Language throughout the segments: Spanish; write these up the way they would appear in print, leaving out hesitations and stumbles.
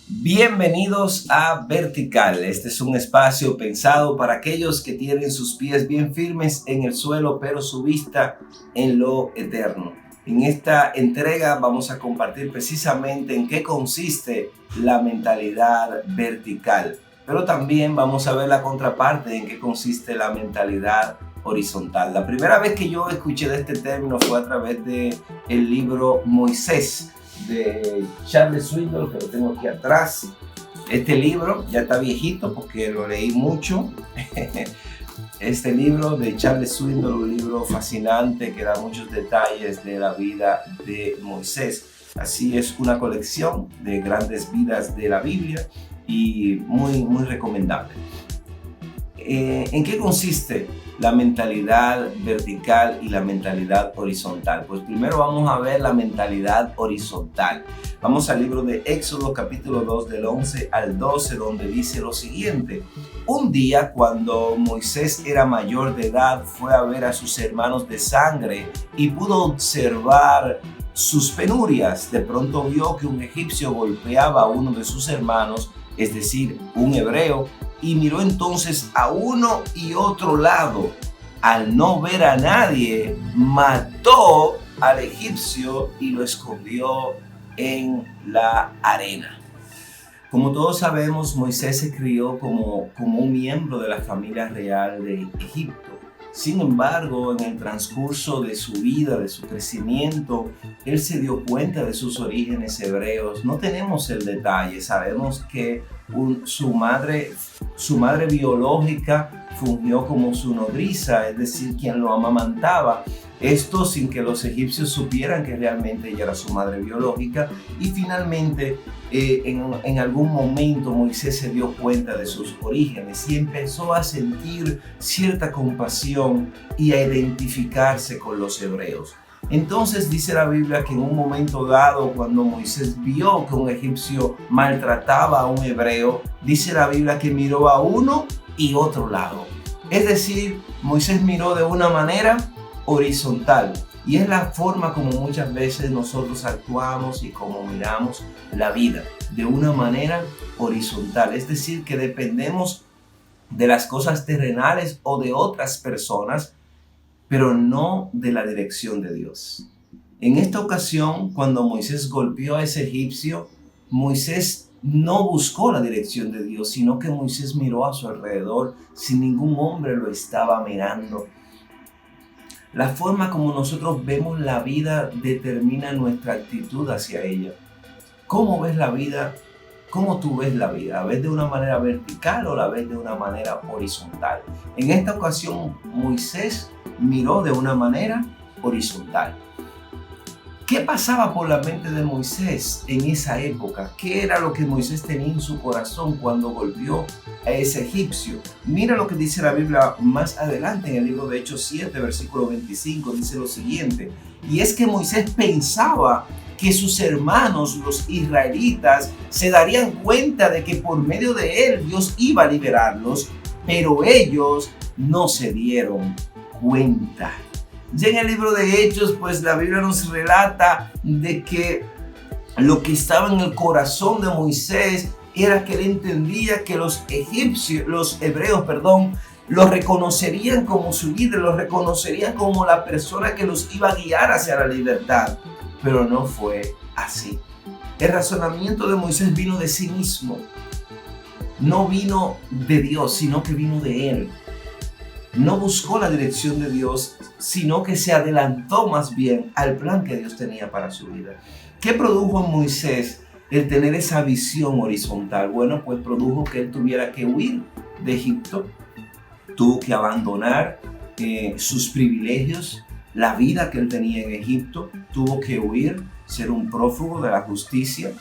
Bienvenidos a Vertical. Este es un espacio pensado para aquellos que tienen sus pies bien firmes en el suelo, pero su vista en lo eterno. En esta entrega vamos a compartir precisamente en qué consiste la mentalidad vertical, pero también vamos a ver la contraparte en qué consiste la mentalidad horizontal. La primera vez que yo escuché de este término fue a través del libro Moisés de Charles Swindoll, que lo tengo aquí atrás. Este libro ya está viejito porque lo leí mucho. Este libro de Charles Swindoll, un libro fascinante que da muchos detalles de la vida de Moisés. Así es, una colección de grandes vidas de la Biblia y muy recomendable. ¿En qué consiste la mentalidad vertical y la mentalidad horizontal? Pues primero vamos a ver la mentalidad horizontal. Vamos al libro de Éxodo capítulo 2 del 11 al 12, donde dice lo siguiente: un día, cuando Moisés era mayor de edad, fue a ver a sus hermanos de sangre y pudo observar sus penurias. De pronto vio que un egipcio golpeaba a uno de sus hermanos, es decir, un hebreo, y miró entonces a uno y otro lado. Al no ver a nadie, mató al egipcio y lo escondió en la arena. Como todos sabemos, Moisés se crió como un miembro de la familia real de Egipto. Sin embargo, en el transcurso de su vida, de su crecimiento, él se dio cuenta de sus orígenes hebreos. No tenemos el detalle, sabemos que su madre biológica fungió como su nodriza, es decir, quien lo amamantaba. Esto sin que los egipcios supieran que realmente ella era su madre biológica. Y finalmente, en algún momento Moisés se dio cuenta de sus orígenes y empezó a sentir cierta compasión y a identificarse con los hebreos. Entonces dice la Biblia que en un momento dado, cuando Moisés vio que un egipcio maltrataba a un hebreo, dice la Biblia que miró a uno y otro lado. Es decir, Moisés miró de una manera horizontal, y es la forma como muchas veces nosotros actuamos y como miramos la vida, de una manera horizontal. Es decir, que dependemos de las cosas terrenales o de otras personas, pero no de la dirección de Dios. En esta ocasión, cuando Moisés golpeó a ese egipcio, Moisés no buscó la dirección de Dios, sino que Moisés miró a su alrededor sin ningún hombre lo estaba mirando. La forma como nosotros vemos la vida determina nuestra actitud hacia ella. ¿Cómo ves la vida? ¿Cómo tú ves la vida? ¿La ves de una manera vertical o la ves de una manera horizontal? En esta ocasión, Moisés miró de una manera horizontal. ¿Qué pasaba por la mente de Moisés en esa época? ¿Qué era lo que Moisés tenía en su corazón cuando golpeó a ese egipcio? Mira lo que dice la Biblia más adelante en el libro de Hechos 7, versículo 25. Dice lo siguiente: y es que Moisés pensaba que sus hermanos, los israelitas, se darían cuenta de que por medio de él Dios iba a liberarlos, pero ellos no se dieron cuenta. Ya en el libro de Hechos, pues la Biblia nos relata de que lo que estaba en el corazón de Moisés era que él entendía que los hebreos, los reconocerían como su líder, los reconocerían como la persona que los iba a guiar hacia la libertad. Pero no fue así. El razonamiento de Moisés vino de sí mismo. No vino de Dios, sino que vino de él. No buscó la dirección de Dios, sino que se adelantó más bien al plan que Dios tenía para su vida. ¿Qué produjo en Moisés el tener esa visión horizontal? Bueno, pues produjo que él tuviera que huir de Egipto, tuvo que abandonar sus privilegios, la vida que él tenía en Egipto, tuvo que huir, ser un prófugo de la justicia.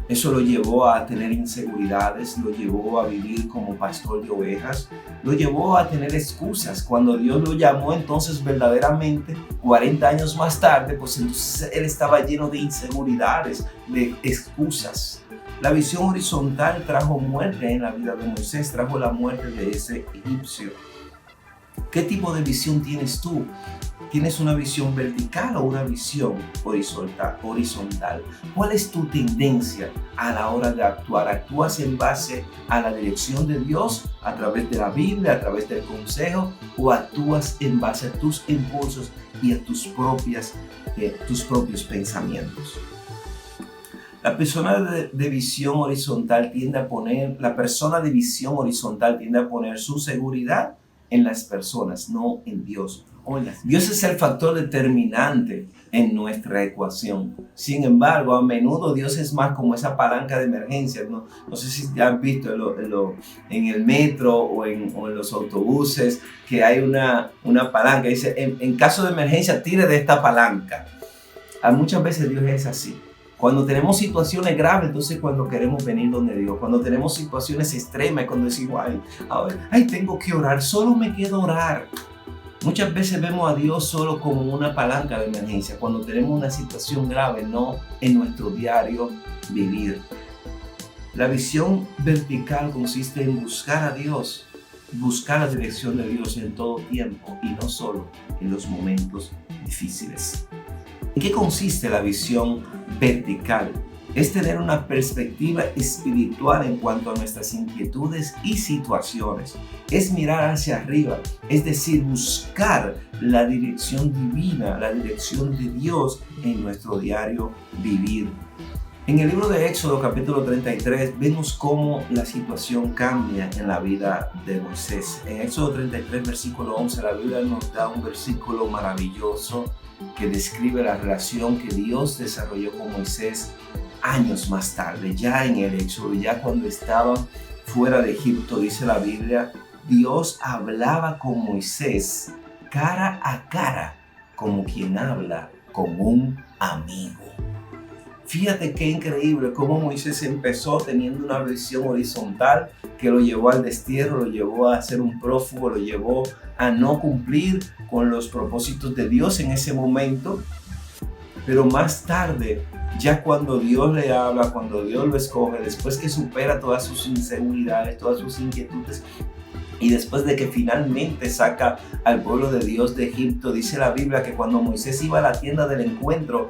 Eso lo llevó a tener inseguridades, lo llevó a vivir como pastor de ovejas, lo llevó a tener excusas. Cuando Dios lo llamó, entonces verdaderamente, 40 años más tarde, pues entonces él estaba lleno de inseguridades, de excusas. La visión horizontal trajo muerte en la vida de Moisés, trajo la muerte de ese egipcio. ¿Qué tipo de visión tienes tú? ¿Tienes una visión vertical o una visión horizontal? ¿Cuál es tu tendencia a la hora de actuar? ¿Actúas en base a la dirección de Dios a través de la Biblia, a través del consejo, o actúas en base a tus impulsos y a tus propios pensamientos? La persona de visión horizontal tiende a poner su seguridad en las personas, no en Dios. Dios es el factor determinante en nuestra ecuación. Sin embargo, a menudo Dios es más como esa palanca de emergencia. No sé si ya han visto en el metro o en los autobuses que hay una palanca. Dice, en caso de emergencia, tire de esta palanca. Muchas veces Dios es así. Cuando tenemos situaciones graves, entonces cuando queremos venir donde Dios. Cuando tenemos situaciones extremas, cuando decimos, tengo que orar, solo me queda orar. Muchas veces vemos a Dios solo como una palanca de emergencia, cuando tenemos una situación grave, no en nuestro diario vivir. La visión vertical consiste en buscar a Dios, buscar la dirección de Dios en todo tiempo y no solo en los momentos difíciles. ¿En qué consiste la visión vertical? Es tener una perspectiva espiritual en cuanto a nuestras inquietudes y situaciones. Es mirar hacia arriba, es decir, buscar la dirección divina, la dirección de Dios en nuestro diario vivir. En el libro de Éxodo, capítulo 33, vemos cómo la situación cambia en la vida de Moisés. En Éxodo 33, versículo 11, la Biblia nos da un versículo maravilloso que describe la relación que Dios desarrolló con Moisés años más tarde, ya en el Éxodo, ya cuando estaban fuera de Egipto. Dice la Biblia, Dios hablaba con Moisés cara a cara, como quien habla con un amigo. Fíjate qué increíble cómo Moisés empezó teniendo una visión horizontal que lo llevó al destierro, lo llevó a ser un prófugo, lo llevó a no cumplir con los propósitos de Dios en ese momento. Pero más tarde, ya cuando Dios le habla, cuando Dios lo escoge, después que supera todas sus inseguridades, todas sus inquietudes, y después de que finalmente saca al pueblo de Dios de Egipto, dice la Biblia que cuando Moisés iba a la tienda del encuentro,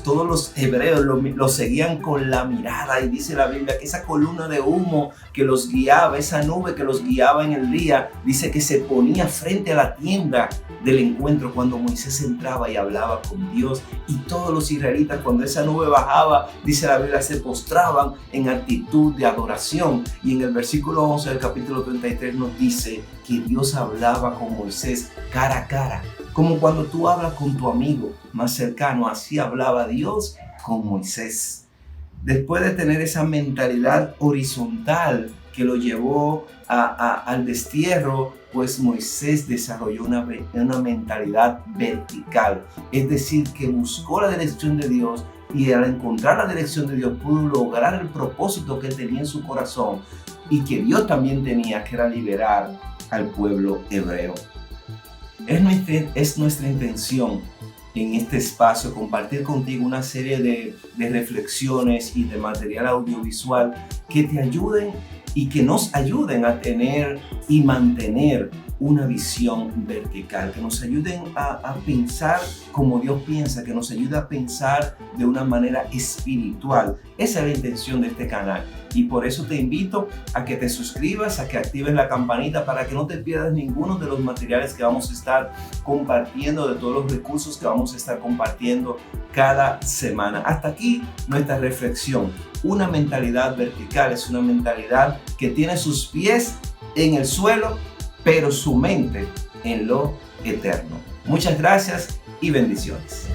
todos los hebreos lo seguían con la mirada, y dice la Biblia que esa columna de humo que los guiaba, esa nube que los guiaba en el día, dice que se ponía frente a la tienda del encuentro cuando Moisés entraba y hablaba con Dios, y todos los israelitas, cuando esa nube bajaba, dice la Biblia, se postraban en actitud de adoración. Y en el versículo 11 del capítulo 33 nos dice que Dios hablaba con Moisés cara a cara, como cuando tú hablas con tu amigo más cercano. Así hablaba Dios con Moisés. Después de tener esa mentalidad horizontal que lo llevó al destierro, pues Moisés desarrolló una mentalidad vertical, es decir, que buscó la dirección de Dios, y al encontrar la dirección de Dios pudo lograr el propósito que él tenía en su corazón y que Dios también tenía, que era liberar al pueblo hebreo. Es nuestra intención en este espacio compartir contigo una serie de reflexiones y de material audiovisual que te ayuden y que nos ayuden a tener y mantener una visión vertical, que nos ayuden a pensar como Dios piensa, que nos ayude a pensar de una manera espiritual. Esa es la intención de este canal, y por eso te invito a que te suscribas, a que actives la campanita para que no te pierdas ninguno de los materiales que vamos a estar compartiendo, de todos los recursos que vamos a estar compartiendo cada semana. Hasta aquí nuestra reflexión. Una mentalidad vertical es una mentalidad que tiene sus pies en el suelo, pero su mente en lo eterno. Muchas gracias y bendiciones.